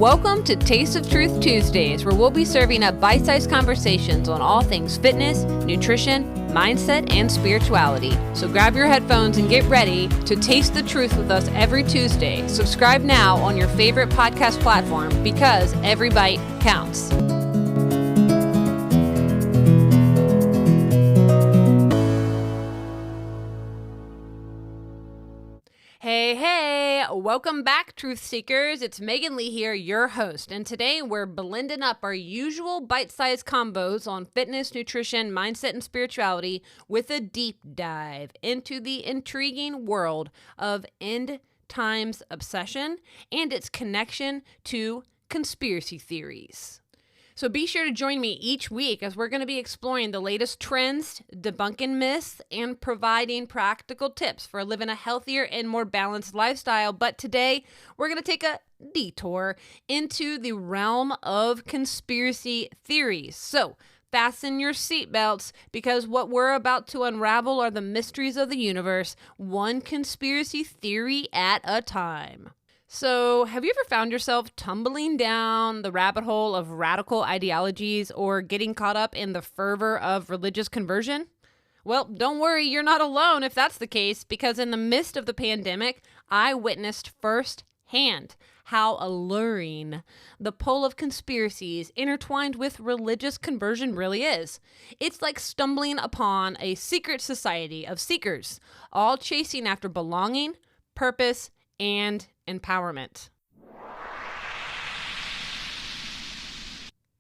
Welcome to Taste of Truth Tuesdays, where we'll be serving up bite-sized conversations on all things fitness, nutrition, mindset, and spirituality. So grab your headphones and get ready to taste the truth with us every Tuesday. Subscribe now on your favorite podcast platform because every bite counts. Hey, welcome back, Truth Seekers. It's Megan Leigh here, your host, and today we're blending up our usual bite-sized combos on fitness, nutrition, mindset, and spirituality with a deep dive into the intriguing world of end times obsession and its connection to conspiracy theories. So be sure to join me each week as we're going to be exploring the latest trends, debunking myths, and providing practical tips for living a healthier and more balanced lifestyle. But today, we're going to take a detour into the realm of conspiracy theories. So fasten your seatbelts because what we're about to unravel are the mysteries of the universe, one conspiracy theory at a time. So, have you ever found yourself tumbling down the rabbit hole of radical ideologies or getting caught up in the fervor of religious conversion? Well, don't worry, you're not alone if that's the case, because in the midst of the pandemic, I witnessed firsthand how alluring the pull of conspiracies intertwined with religious conversion really is. It's like stumbling upon a secret society of seekers, all chasing after belonging, purpose, and empowerment.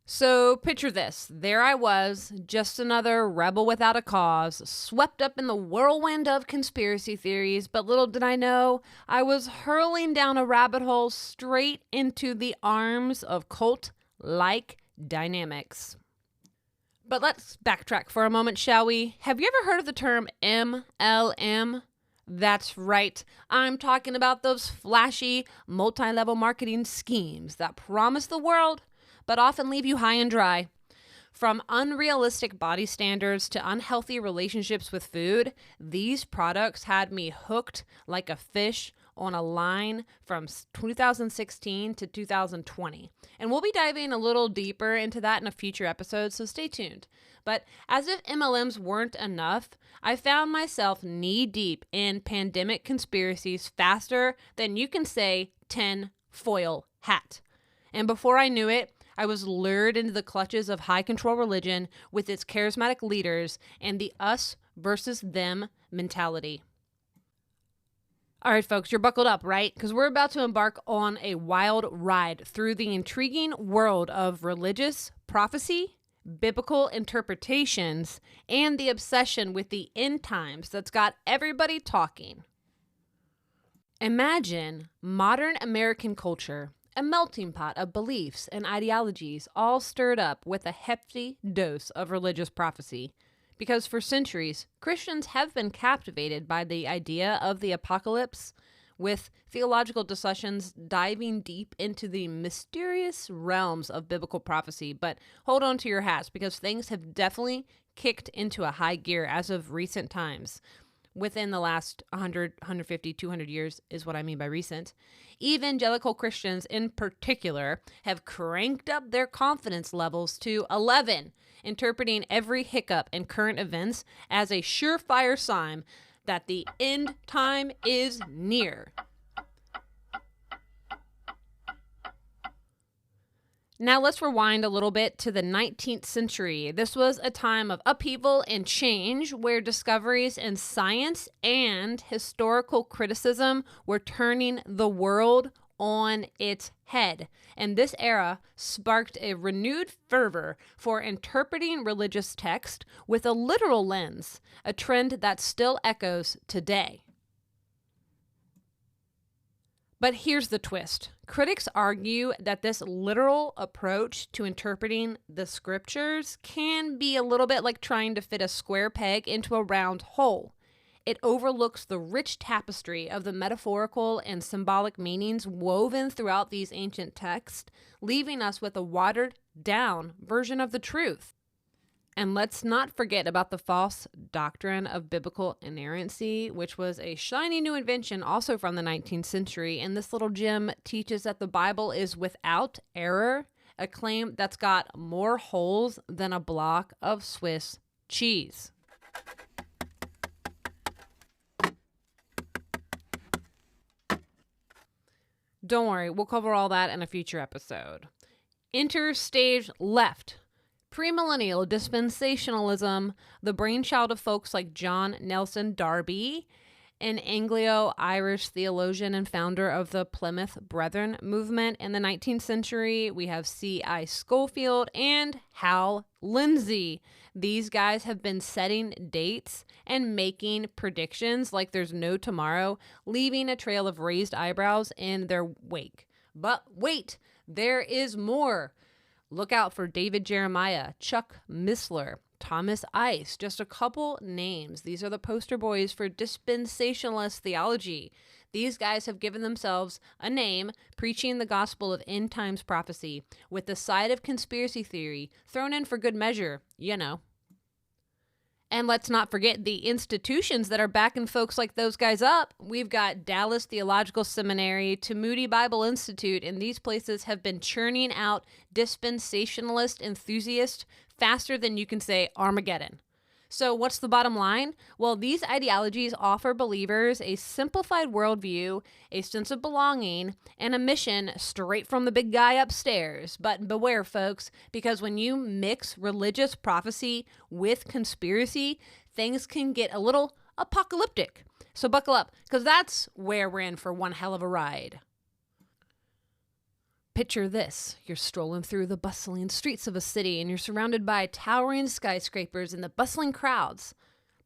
So picture this. There I was, just another rebel without a cause, swept up in the whirlwind of conspiracy theories, but little did I know, I was hurling down a rabbit hole straight into the arms of cult-like dynamics. But let's backtrack for a moment, shall we? Have you ever heard of the term MLM? That's right. I'm talking about those flashy, multi-level marketing schemes that promise the world, but often leave you high and dry. From unrealistic body standards to unhealthy relationships with food, these products had me hooked like a fish on a line from 2016 to 2020. And we'll be diving a little deeper into that in a future episode, so stay tuned. But as if MLMs weren't enough, I found myself knee-deep in pandemic conspiracies faster than you can say 10 foil hat. And before I knew it, I was lured into the clutches of high-control religion with its charismatic leaders and the us versus them mentality. All right, folks, you're buckled up, right? Because we're about to embark on a wild ride through the intriguing world of religious prophecy, biblical interpretations, and the obsession with the end times that's got everybody talking. Imagine modern American culture, a melting pot of beliefs and ideologies all stirred up with a hefty dose of religious prophecy. Because for centuries, Christians have been captivated by the idea of the apocalypse, with theological discussions diving deep into the mysterious realms of biblical prophecy. But hold on to your hats, because things have definitely kicked into a high gear as of recent times. Within the last 100, 150, 200 years is what I mean by recent. Evangelical Christians in particular have cranked up their confidence levels to 11, interpreting every hiccup in current events as a surefire sign that the end time is near. Now let's rewind a little bit to the 19th century. This was a time of upheaval and change where discoveries in science and historical criticism were turning the world on its head. And this era sparked a renewed fervor for interpreting religious text with a literal lens, a trend that still echoes today. But here's the twist. Critics argue that this literal approach to interpreting the scriptures can be a little bit like trying to fit a square peg into a round hole. It overlooks the rich tapestry of the metaphorical and symbolic meanings woven throughout these ancient texts, leaving us with a watered-down version of the truth. And let's not forget about the false doctrine of biblical inerrancy, which was a shiny new invention also from the 19th century. And this little gem teaches that the Bible is without error, a claim that's got more holes than a block of Swiss cheese. Don't worry, we'll cover all that in a future episode. Enter stage left. Premillennial dispensationalism, the brainchild of folks like John Nelson Darby, an Anglo-Irish theologian and founder of the Plymouth Brethren movement. In the 19th century, we have C.I. Scofield and Hal Lindsey. These guys have been setting dates and making predictions like there's no tomorrow, leaving a trail of raised eyebrows in their wake. But wait, there is more. Look out for David Jeremiah, Chuck Missler, Thomas Ice, just a couple names. These are the poster boys for dispensationalist theology. These guys have given themselves a name, preaching the gospel of end times prophecy, with the side of conspiracy theory thrown in for good measure, you know. And let's not forget the institutions that are backing folks like those guys up. We've got Dallas Theological Seminary to Moody Bible Institute, and these places have been churning out dispensationalist enthusiasts faster than you can say Armageddon. So what's the bottom line? Well, these ideologies offer believers a simplified worldview, a sense of belonging, and a mission straight from the big guy upstairs. But beware, folks, because when you mix religious prophecy with conspiracy, things can get a little apocalyptic. So buckle up, because that's where we're in for one hell of a ride. Picture this. You're strolling through the bustling streets of a city and you're surrounded by towering skyscrapers and the bustling crowds.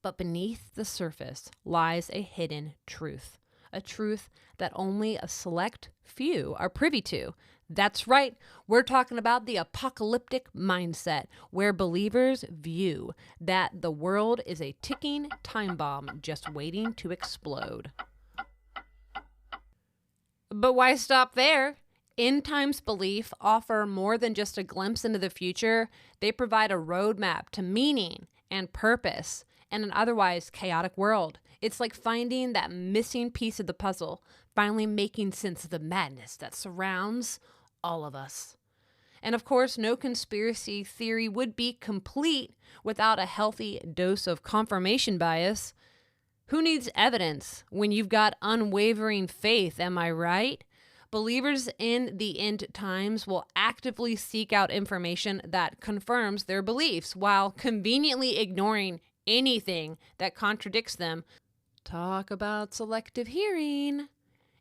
But beneath the surface lies a hidden truth, a truth that only a select few are privy to. That's right. We're talking about the apocalyptic mindset, where believers view that the world is a ticking time bomb just waiting to explode. But why stop there? End times belief offer more than just a glimpse into the future. They provide a roadmap to meaning and purpose in an otherwise chaotic world. It's like finding that missing piece of the puzzle, finally making sense of the madness that surrounds all of us. And of course, no conspiracy theory would be complete without a healthy dose of confirmation bias. Who needs evidence when you've got unwavering faith, am I right? Believers in the end times will actively seek out information that confirms their beliefs while conveniently ignoring anything that contradicts them. Talk about selective hearing.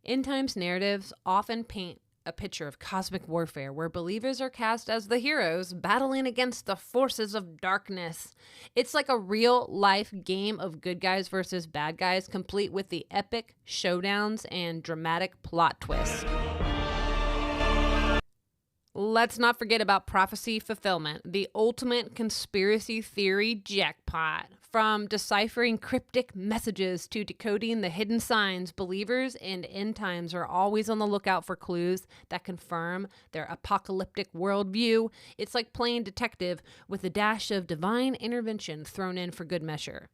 End times narratives often paint a picture of cosmic warfare where believers are cast as the heroes battling against the forces of darkness. It's like a real-life game of good guys versus bad guys, complete with the epic showdowns and dramatic plot twists. Let's not forget about prophecy fulfillment, the ultimate conspiracy theory jackpot. From deciphering cryptic messages to decoding the hidden signs, believers in end times are always on the lookout for clues that confirm their apocalyptic worldview. It's like playing detective with a dash of divine intervention thrown in for good measure.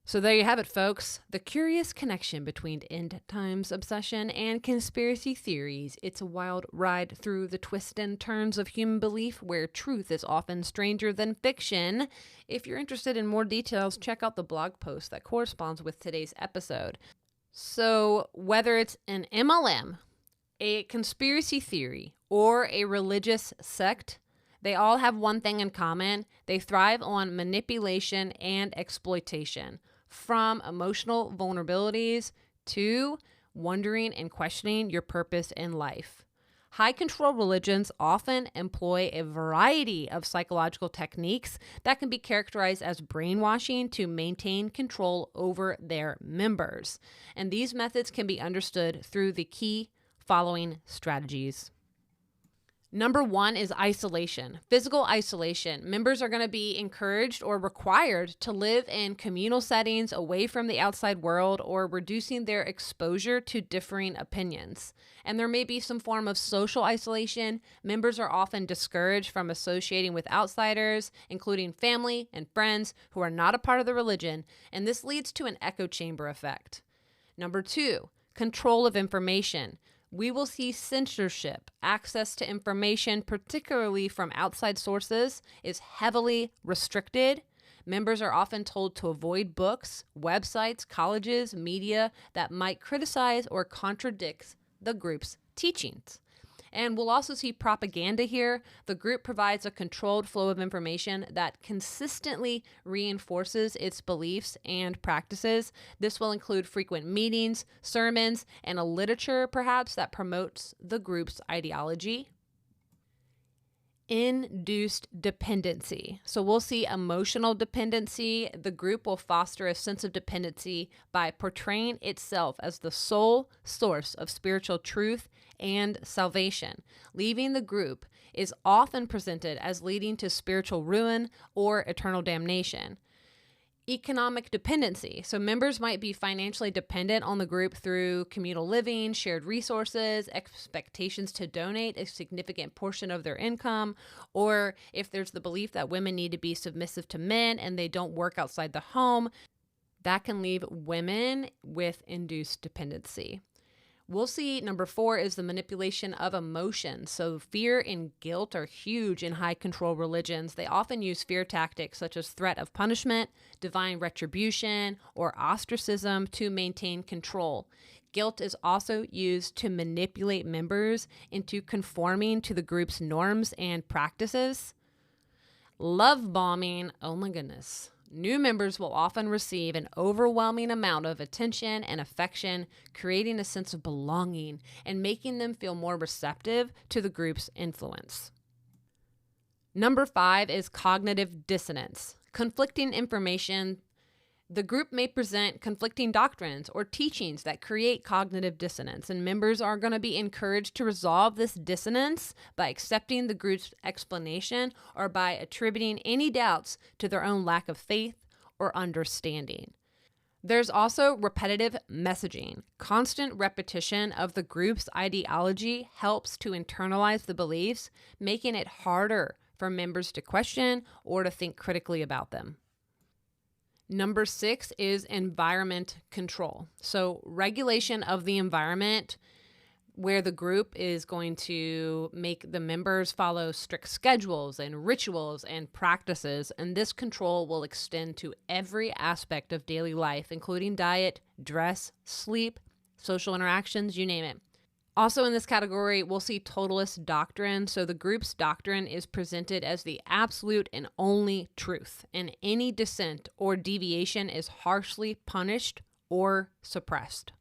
So there you have it, folks. The curious connection between end times obsession and conspiracy theories. It's a wild ride through the twists and turns of human belief where truth is often stranger than fiction. If you're interested in more details, check out the blog post that corresponds with today's episode. So whether it's an MLM, a conspiracy theory, or a religious sect, they all have one thing in common. They thrive on manipulation and exploitation. From emotional vulnerabilities to wondering and questioning your purpose in life. High control religions often employ a variety of psychological techniques that can be characterized as brainwashing to maintain control over their members. And these methods can be understood through the key following strategies. Number one is isolation. Physical isolation. Members are going to be encouraged or required to live in communal settings away from the outside world or reducing their exposure to differing opinions. And there may be some form of social isolation. Members are often discouraged from associating with outsiders, including family and friends who are not a part of the religion, and this leads to an echo chamber effect. Number two, control of information. We will see censorship. Access to information, particularly from outside sources, is heavily restricted. Members are often told to avoid books, websites, colleges, media that might criticize or contradict the group's teachings. And we'll also see propaganda here. The group provides a controlled flow of information that consistently reinforces its beliefs and practices. This will include frequent meetings, sermons, and a literature perhaps that promotes the group's ideology. Induced dependency. So we'll see emotional dependency. The group will foster a sense of dependency by portraying itself as the sole source of spiritual truth and salvation. Leaving the group is often presented as leading to spiritual ruin or eternal damnation. Economic dependency. So members might be financially dependent on the group through communal living, shared resources, expectations to donate a significant portion of their income, or if there's the belief that women need to be submissive to men and they don't work outside the home, that can leave women with induced dependency. We'll see number 4 is the manipulation of emotion. So fear and guilt are huge in high control religions. They often use fear tactics such as threat of punishment, divine retribution, or ostracism to maintain control. Guilt is also used to manipulate members into conforming to the group's norms and practices. Love bombing, oh my goodness. New members will often receive an overwhelming amount of attention and affection, creating a sense of belonging and making them feel more receptive to the group's influence. Number 5 is cognitive dissonance. Conflicting information. The group may present conflicting doctrines or teachings that create cognitive dissonance, and members are going to be encouraged to resolve this dissonance by accepting the group's explanation or by attributing any doubts to their own lack of faith or understanding. There's also repetitive messaging. Constant repetition of the group's ideology helps to internalize the beliefs, making it harder for members to question or to think critically about them. Number 6 is environment control. So regulation of the environment where the group is going to make the members follow strict schedules and rituals and practices. And this control will extend to every aspect of daily life, including diet, dress, sleep, social interactions, you name it. Also in this category, we'll see totalist doctrine. So the group's doctrine is presented as the absolute and only truth, and any dissent or deviation is harshly punished or suppressed.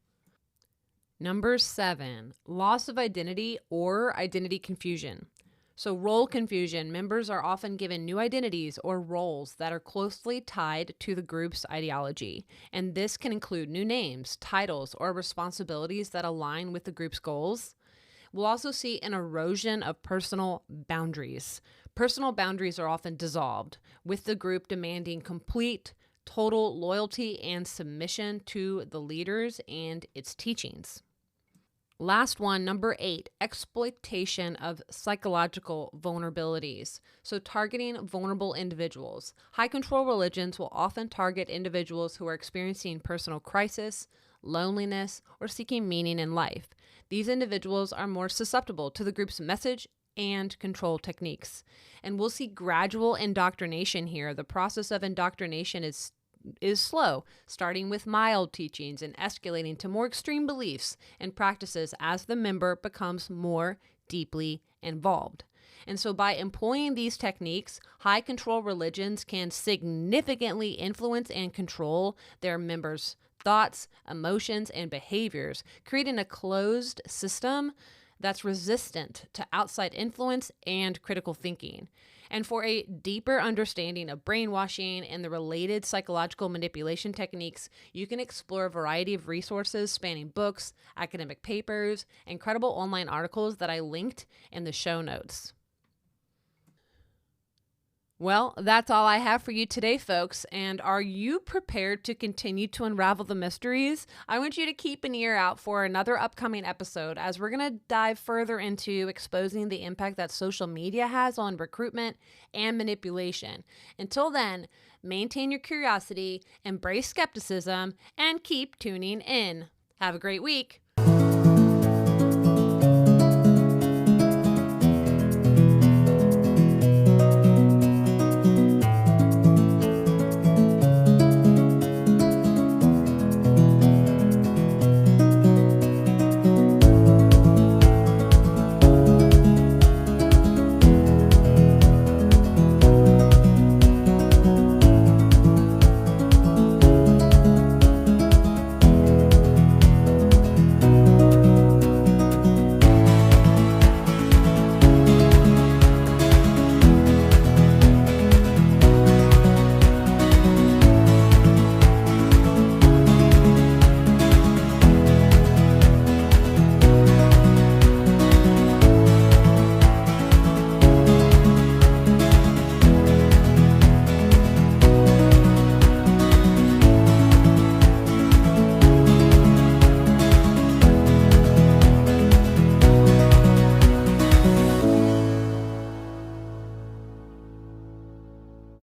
Number 7, loss of identity or identity confusion. So role confusion. Members are often given new identities or roles that are closely tied to the group's ideology. And this can include new names, titles, or responsibilities that align with the group's goals. We'll also see an erosion of personal boundaries. Personal boundaries are often dissolved, with the group demanding complete, total loyalty and submission to the leaders and its teachings. Last one, number 8, exploitation of psychological vulnerabilities. So targeting vulnerable individuals. High control religions will often target individuals who are experiencing personal crisis, loneliness, or seeking meaning in life. These individuals are more susceptible to the group's message and control techniques. And we'll see gradual indoctrination here. The process of indoctrination is slow, starting with mild teachings and escalating to more extreme beliefs and practices as the member becomes more deeply involved. And so by employing these techniques, high control religions can significantly influence and control their members' thoughts, emotions, and behaviors, creating a closed system that's resistant to outside influence and critical thinking. And for a deeper understanding of brainwashing and the related psychological manipulation techniques, you can explore a variety of resources spanning books, academic papers, and credible online articles that I linked in the show notes. Well, that's all I have for you today, folks. And are you prepared to continue to unravel the mysteries? I want you to keep an ear out for another upcoming episode as we're going to dive further into exposing the impact that social media has on recruitment and manipulation. Until then, maintain your curiosity, embrace skepticism, and keep tuning in. Have a great week.